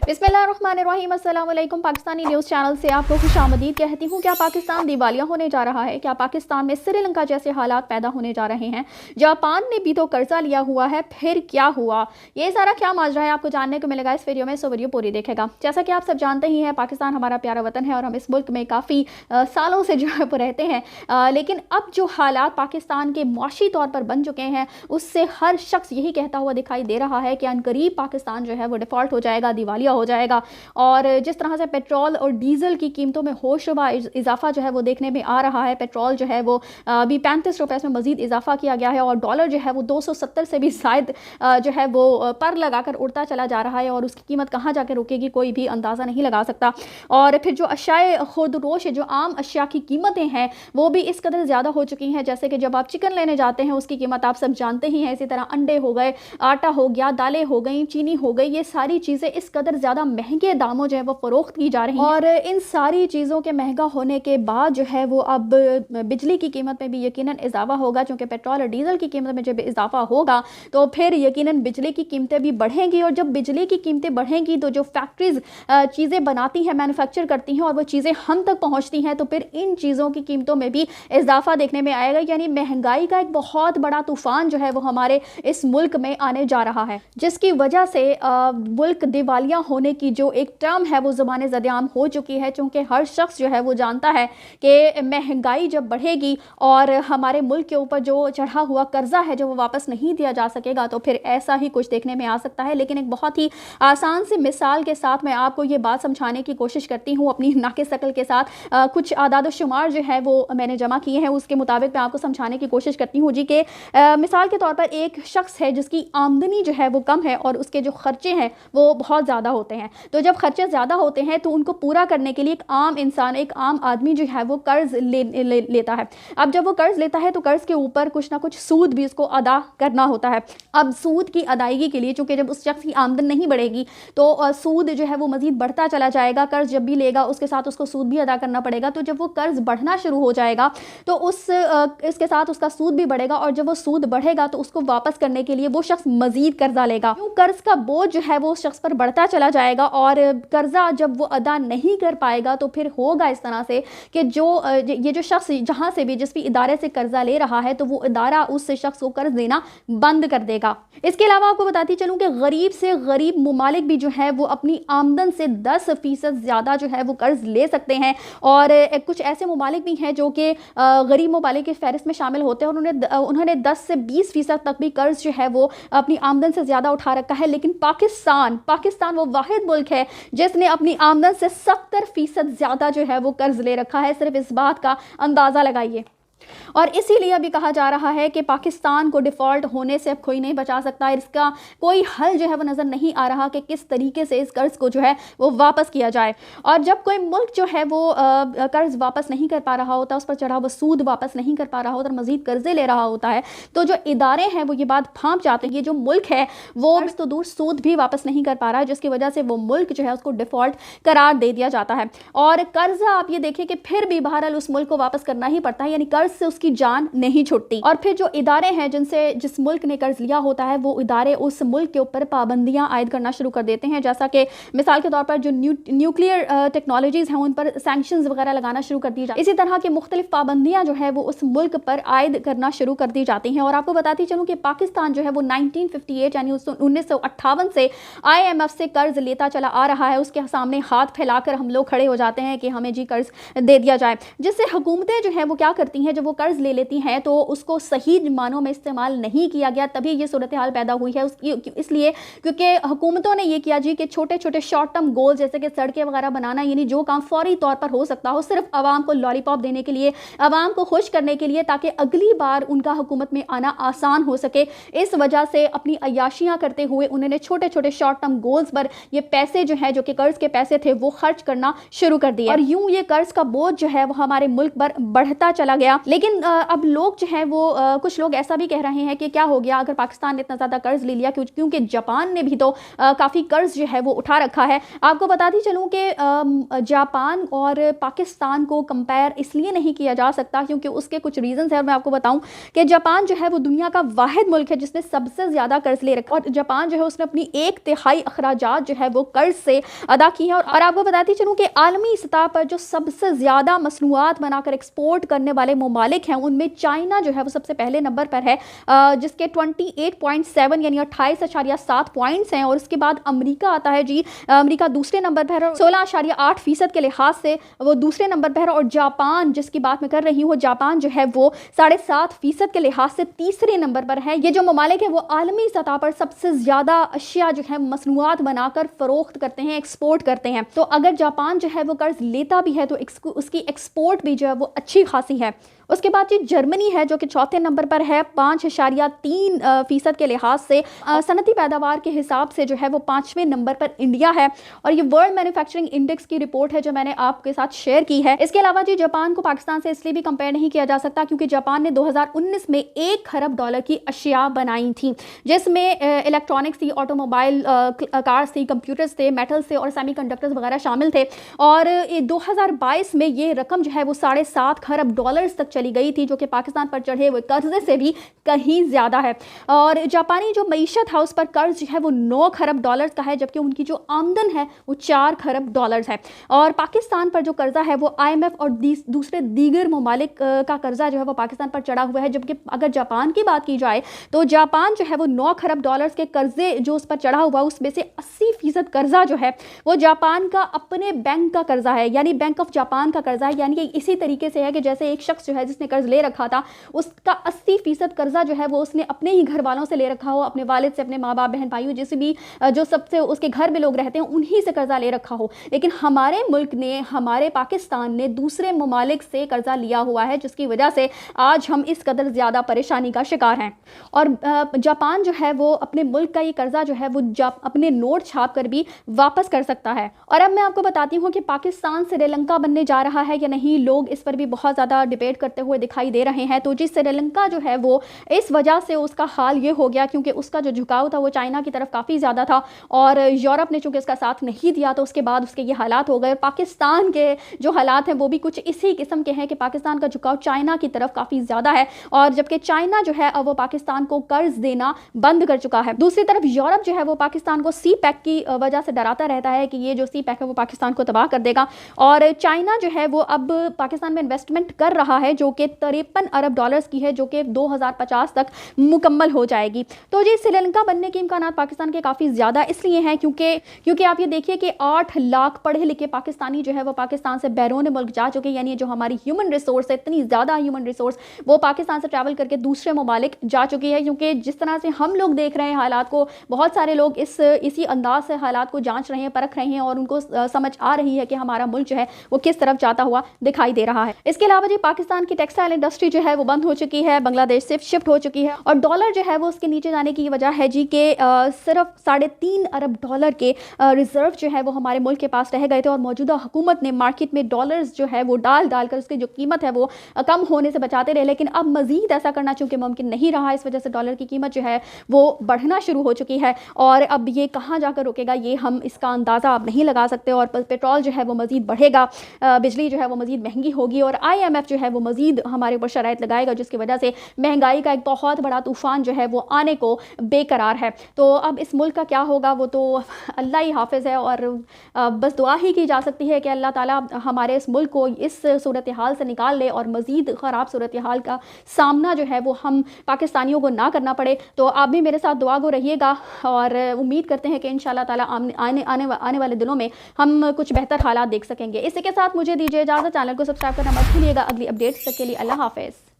बिस्मिल्लाहिर्रहमानिर्रहीम, अस्सलाम वालेकुम। पाकिस्तानी न्यूज़ चैनल से आपको खुशामदीद कहती हूँ। क्या पाकिस्तान दिवालिया होने जा रहा है? क्या पाकिस्तान में श्रीलंका जैसे हालात पैदा होने जा रहे हैं? जापान ने भी तो कर्जा लिया हुआ है, फिर क्या हुआ? ये सारा क्या माजरा है आपको जानने को मिलेगा इस वीडियो में, सो वीडियो पूरी देखेगा। जैसा कि आप सब जानते ही हैं, पाकिस्तान हमारा प्यारा वतन है और हम इस मुल्क में काफ़ी सालों से जो है वो रहते हैं, लेकिन अब जो हालात पाकिस्तान के मुआशी तौर पर बन चुके हैं, उससे हर शख्स यही कहता हुआ दिखाई दे रहा है कि अनकरीब पाकिस्तान जो है वो डिफ़ॉल्ट हो जाएगा, दिवालिया हो जाएगा। और जिस तरह से पेट्रोल और डीजल की कीमतों में होशरुबा इजाफा जो है वो देखने में आ रहा है, पेट्रोल जो है वो अभी 35 रुपये में मजीद इजाफा किया गया है और डॉलर जो है वो 270 से भी शायद जो है वो पर लगाकर उड़ता चला जा रहा है और उसकी कीमत कहाँ जाकर रुकेगी कोई भी अंदाज़ा नहीं लगा सकता। और फिर जो अशियाए खुर्दरोश, जो आम अशिया की कीमतें हैं वो भी इस कदर ज़्यादा हो चुकी हैं, जैसे कि जब आप चिकन लेने जाते हैं उसकी कीमत आप सब जानते ही हैं। इसी तरह अंडे हो गए, आटा हो गया, दालें हो गई, चीनी हो गई, ये सारी चीज़ें इस कदर ज़्यादा महंगे दामों जो है वो फ़रोख्त की जा रही हैं। और इन सारी चीज़ों के महंगा होने के बाद जो है वो अब बिजली की कीमत में भी यकीनन इजाफा होगा, क्योंकि पेट्रोल और डीजल की कीमत में जब इजाफा होगा तो फिर यकीनन बिजली की कीमतें भी बढ़ेंगी। और जब बिजली की कीमतें बढ़ेंगी तो जो फैक्ट्रीज चीज़ें बनाती हैं, मैन्युफैक्चर करती हैं और वो चीज़ें हम तक पहुँचती हैं, तो फिर इन चीज़ों की कीमतों में भी इजाफा देखने में आएगा। यानी महंगाई का एक बहुत बड़ा तूफान जो है वो हमारे इस मुल्क में आने जा रहा है, जिसकी वजह से मुल्क दिवालिया होने की जो एक टर्म है वो ज़बान ज़द-ए-आम हो चुकी है। चूँकि हर शख्स जो है वो जानता है कि महंगाई जब बढ़ेगी और हमारे मुल्क के ऊपर जो चढ़ा हुआ कर्जा है जो वो वापस नहीं दिया जा सकेगा, तो फिर ऐसा ही कुछ देखने में आ सकता है। लेकिन एक बहुत ही आसान सी मिसाल के साथ मैं आपको ये बात समझाने की कोशिश करती हूँ अपनी नाके शकल के साथ। कुछ आदाद शुमार जो है वो मैंने जमा किए हैं, उसके मुताबिक मैं आपको समझाने की कोशिश करती हूँ जी। कि मिसाल के तौर पर एक शख्स है जिसकी आमदनी जो है वो कम है और उसके जो खर्चे हैं वो बहुत ज़्यादा होते हैं। तो जब खर्चे ज़्यादा होते हैं तो उनको पूरा करने के लिए एक आम इंसान, एक आम आदमी जो है वो कर्ज लेता है। अब जब वो कर्ज लेता है तो कर्ज के ऊपर कुछ ना कुछ सूद भी उसको अदा करना होता है। अब सूद की अदायगी के लिए, चूँकि जब उस शख्स की आमदन नहीं बढ़ेगी तो सूद जो है वो मज़ीद बढ़ता चला जाएगा। कर्ज जब भी लेगा उसके साथ उसको सूद भी अदा करना पड़ेगा। तो जब वो कर्ज बढ़ना शुरू हो जाएगा तो इसके साथ उसका सूद भी बढ़ेगा और जब वो सूद बढ़ेगा तो उसको वापस करने के लिए वो शख्स मज़ीद कर्जा लेगा। यूँ कर्ज का बोझ जो है वो उस शख्स पर बढ़ता चला जाएगा और कर्जा जब वो अदा नहीं कर पाएगा तो फिर होगा इस तरह से कि ये जो शख्स जहाँ से भी, जिस भी इदारे से कर्जा ले रहा है, तो वो इदारा उस शख्स को कर्ज देना बंद कर देगा। इसके अलावा आपको बताती चलूँ कि गरीब से गरीब ममालिक भी जो है वो अपनी आमदन से 10% ज़्यादा जो है वो कर्ज ले सकते हैं। और कुछ ऐसे ममालिक भी हैं जो कि गरीब ममालिक की फहरिस्त में शामिल होते हैं और उन्होंने 10 से 20% तक भी कर्ज जो है वो अपनी आमदन से ज़्यादा उठा रखा है। लेकिन पाकिस्तान वो वाहिद मुल्क है जिसने अपनी आमदन से 70% ज़्यादा जो है वो कर्ज ले रखा है। सिर्फ इस बात का अंदाज़ा लगाइए। और इसीलिए अभी कहा जा रहा है कि पाकिस्तान को डिफ़ॉल्ट होने से अब कोई नहीं बचा सकता। इसका कोई हल जो है वो नज़र नहीं आ रहा कि किस तरीके से इस कर्ज़ को जो है वो वापस किया जाए। और जब कोई मुल्क जो है वो कर्ज़ वापस नहीं कर पा रहा होता, उस पर चढ़ा हुआ सूद वापस नहीं कर पा रहा होता और मज़ीद कर्ज़े ले रहा होता है, तो जो इदारे हैं वो ये बात भांप जाते हैं। ये जो मुल्क है वो तो दूर सूद भी वापस नहीं कर पा रहा है, जिसकी वजह से वो मुल्क जो है उसको डिफ़ॉल्ट करार दे दिया जाता है। और कर्ज़ा आप ये देखें कि फिर भी बहरहाल उस मुल्क को वापस करना ही पड़ता है, यानी कर्ज से उसकी जान नहीं छूटती। और फिर जो इदारे हैं जिस मुल्क ने कर्ज लिया होता है, वो इदारे उस मुल्क के ऊपर पाबंदियां आयद करना शुरू कर देते हैं। जैसा कि मिसाल के तौर पर जो न्यूक्लियर टेक्नोलॉजीज हैं उन पर सैंक्शंस वगैरह लगाना शुरू कर दी जाती है। इसी तरह की मुख्तलिफ पाबंदियां जो है वो उस मुल्क पर आयद करना शुरू कर दी जाती हैं। और आपको बताती चलूँ कि पाकिस्तान जो है वो 1958 यानी 1958 से IMF से कर्ज लेता चला आ रहा है। उसके सामने हाथ फैलाकर हम लोग खड़े हो जाते हैं कि हमें जी कर्ज दे दिया जाए, जिससे हुकूमतें जो है वो क्या करती हैं, जब वो कर्ज ले लेती हैं तो उसको सही मानों में इस्तेमाल नहीं किया गया, तभी ये सूरत हाल पैदा हुई है। इसलिए क्योंकि हुकूमतों ने ये किया जी कि छोटे छोटे शॉर्ट टर्म गोल, जैसे कि सड़कें वगैरह बनाना, यानी जो काम फौरी तौर पर हो सकता हो, सिर्फ आवाम को लॉलीपॉप देने के लिए, आवाम को खुश करने के लिए, ताकि अगली बार उनका हुकूमत में आना आसान हो सके। इस वजह से अपनी अय्याशियाँ करते हुए उन्होंने छोटे छोटे शॉर्ट टर्म गोल्स पर ये पैसे जो है, जो कि कर्ज के पैसे थे, वो खर्च करना शुरू कर दिए। और यूं ये कर्ज का बोझ जो है वो हमारे मुल्क पर बढ़ता चला गया। لیکن اب لوگ جو ہیں وہ کچھ لوگ ایسا بھی کہہ رہے ہیں کہ کیا ہو گیا اگر پاکستان نے اتنا زیادہ قرض لے لیا، کیونکہ جاپان نے بھی تو کافی قرض جو ہے وہ اٹھا رکھا ہے۔ آپ کو بتاتی چلوں کہ جاپان اور پاکستان کو کمپیئر اس لیے نہیں کیا جا سکتا کیونکہ اس کے کچھ ریزنز ہیں، اور میں آپ کو بتاؤں کہ جاپان جو ہے وہ دنیا کا واحد ملک ہے جس نے سب سے زیادہ قرض لے رکھا، اور جاپان جو ہے اس نے اپنی 1/3 اخراجات جو ہے وہ قرض سے ادا کی ہے۔ اور آپ کو بتاتی چلوں کہ عالمی سطح پر جو سب سے زیادہ مصنوعات بنا کر ایکسپورٹ کرنے والے ممالک ہیں ان میں چائنا جو ہے وہ سب سے پہلے نمبر پر ہے، جس کے 28.7 یعنی 28.7 پوائنٹس ہیں، اور اس کے بعد امریکہ آتا ہے جی، امریکہ دوسرے نمبر پر ہے 16.8% کے لحاظ سے وہ دوسرے نمبر پر ہے، اور جاپان جس کی بات میں کر رہی ہوں جاپان جو ہے وہ 7.5% کے لحاظ سے تیسرے نمبر پر ہے۔ یہ جو ممالک ہیں وہ عالمی سطح پر سب سے زیادہ اشیاء جو ہے مصنوعات بنا کر فروخت کرتے ہیں، ایکسپورٹ کرتے ہیں، تو اگر جاپان جو ہے وہ قرض لیتا بھی ہے تو اس کی ایکسپورٹ بھی جو ہے وہ اچھی خاصی ہے۔ اس کے بعد جرمنی ہے جو کہ چوتھے نمبر پر ہے 5.3% کے لحاظ سے، صنعتی پیداوار کے حساب سے جو ہے وہ 5ویں نمبر پر انڈیا ہے، اور یہ ورلڈ مینوفیکچرنگ انڈیکس کی رپورٹ ہے جو میں نے آپ کے ساتھ شیئر کی ہے۔ اس کے علاوہ جاپان کو پاکستان سے اس لیے بھی کمپیئر نہیں کیا جا سکتا کیونکہ جاپان نے 2019 میں $1 ارب کی اشیاء بنائی تھیں، جس میں الیکٹرانکس تھی، آٹو موبائل کارز تھی، کمپیوٹرز تھے، میٹلز تھے اور سیمی کنڈکٹرز وغیرہ شامل تھے، اور 2022 میں یہ رقم جو ہے وہ $7.5 ارب تک چلی گئی تھی، جو کہ پاکستان پر چڑھے ہوئے قرضے سے بھی کہیں زیادہ ہے۔ اور جاپانی جو معیشت ہے اس پر قرض جو ہے وہ $9 ارب کا ہے، جبکہ ان کی جو آمدن ہے وہ $4 ارب ہے، اور پاکستان پر جو قرضہ ہے وہ IMF اور دوسرے دیگر ممالک کا قرضہ جو ہے وہ پاکستان پر چڑھا ہوا ہے، جبکہ اگر جاپان کی بات کی جائے تو جاپان جو ہے وہ $9 ارب کے قرضے جو اس پر چڑھا ہوا ہے اس میں سے 80% قرضہ جو ہے وہ جاپان کا اپنے بینک کا قرضہ ہے، یعنی بینک آف جاپان کا قرضہ ہے، یعنی کہ اسی طریقے سے ہے کہ جیسے ایک شخص جو ہے جس نے قرض لے رکھا تھا اس کا 80% قرضہ جو ہے وہ اس نے اپنے ہی گھر والوں سے لے رکھا ہو، اپنے والد سے، اپنے ماں باپ، بہن بھائیوں، جس بھی جو سب سے اس کے گھر میں لوگ رہتے ہیں انہی سے قرضہ لے رکھا ہو۔ لیکن ہمارے ملک نے، ہمارے پاکستان نے دوسرے ممالک سے قرضہ لیا ہوا ہے، جس کی وجہ سے آج ہم اس قدر زیادہ پریشانی کا شکار ہیں، اور جاپان جو ہے وہ اپنے ملک کا یہ قرضہ جو ہے وہ اپنے نوٹ چھاپ کر بھی واپس کر سکتا ہے۔ اور اب میں آپ کو بتاتی ہوں کہ پاکستان سری لنکا بننے جا رہا ہے یا نہیں، لوگ اس پر بھی بہت زیادہ ڈیبیٹ کرتے ہوئے دکھائی دے رہے ہیں۔ تو جی سری لنکا جو ہے وہ اس وجہ سے اس کا حال یہ ہو گیا کیونکہ اس کا جو جھکاؤ تھا وہ چائنا کی طرف کافی زیادہ تھا، اور یورپ نے چونکہ اس کا ساتھ نہیں دیا تو اس کے بعد اس کے یہ حالات ہو گئے۔ پاکستان کے جو حالات ہیں وہ بھی کچھ اسی قسم کے ہیں کہ پاکستان کا جھکاؤ چائنا کی طرف کافی زیادہ ہے، اور جبکہ چائنا جو ہے وہ پاکستان کو قرض دینا بند کر چکا ہے۔ دوسری طرف یورپ جو ہے وہ پاکستان کو سی پیک کی وجہ سے ڈراتا رہتا ہے کہ یہ جو سی پیک ہے وہ پاکستان کو تباہ کر دے گا، اور چائنا جو ہے وہ اب پاکستان میں انویسٹمنٹ کر رہا ہے جو کہ $53 ارب کی ہے، جو کہ 2050 تک مکمل ہو جائے گی۔ تو جی سری لنکا بننے کے امکانات پاکستان کے کافی زیادہ اس لیے ہیں کیونکہ آپ یہ دیکھیے کہ 8 لاکھ پڑھے لکھے پاکستانی جو ہے وہ پاکستان سے بیرون ملک جا چکے، یعنی جو ہماری ہیومن ریسورس ہے، اتنی زیادہ ہیومن ریسورس وہ پاکستان سے ٹریول کر کے دوسرے ممالک جا چکی ہے، کیونکہ جس طرح سے ہم لوگ دیکھ رہے ہیں حالات کو، بہت سارے لوگ اسی انداز سے حالات کو جانچ رہے ہیں، پرکھ رہے ہیں، اور ان کو سمجھ آ رہی ہے کہ ہمارا ملک جو ہے وہ کس طرف جاتا ہوا دکھائی دے رہا ہے۔ اس کے علاوہ جی پاکستان کی ٹیکسٹائل انڈسٹری جو ہے وہ بند ہو چکی ہے، بنگلہ دیش سے شفٹ ہو چکی ہے، اور ڈالر جو ہے وہ اس کے نیچے جانے کی وجہ ہے جی کہ صرف $3.5 ارب کے ریزرو جو ہے وہ ہمارے ملک کے پاس رہ گئے تھے، اور موجودہ حکومت نے مارکیٹ میں ڈالرز جو ہے وہ ڈال کر اس کی جو قیمت ہے وہ کم ہونے سے بچاتے رہے، لیکن اب مزید ایسا کرنا چونکہ ممکن نہیں رہا، اس وجہ سے ڈالر کی قیمت جو ہے وہ بڑھنا شروع ہو چکی ہے، اور اب یہ کہاں جا کر رکے گا یہ ہم اس کا اندازہ اب نہیں لگا سکتے، اور پیٹرول جو ہے وہ مزید بڑھے گا، بجلی جو ہے وہ مزید مہنگی ہوگی، اور IMF جو ہے وہ مزید ہمارے اوپر شرائط لگائے گا، جس کی وجہ سے مہنگائی کا ایک بہت بڑا طوفان جو ہے وہ آنے کو بے قرار ہے۔ تو اب اس ملک کا کیا ہوگا وہ تو اللہ ہی حافظ ہے، اور بس دعا ہی کی جا سکتی ہے کہ اللہ تعالیٰ ہمارے اس ملک کو اس صورتحال سے نکال لے، اور مزید خراب صورتحال کا سامنا جو ہے وہ ہم پاکستانیوں کو نہ کرنا پڑے۔ تو آپ بھی میرے ساتھ دعا گو رہیے گا، اور امید کرتے ہیں کہ انشاءاللہ تعالیٰ آنے والے دنوں میں ہم کچھ بہتر حالات دیکھ سکیں گے۔ اسی کے ساتھ مجھے دیجیے اجازت، چینل کو سبسکرائب کرنا مت بھولیے گا۔ اگلی اپڈیٹس تک کے لیے اللہ حافظ۔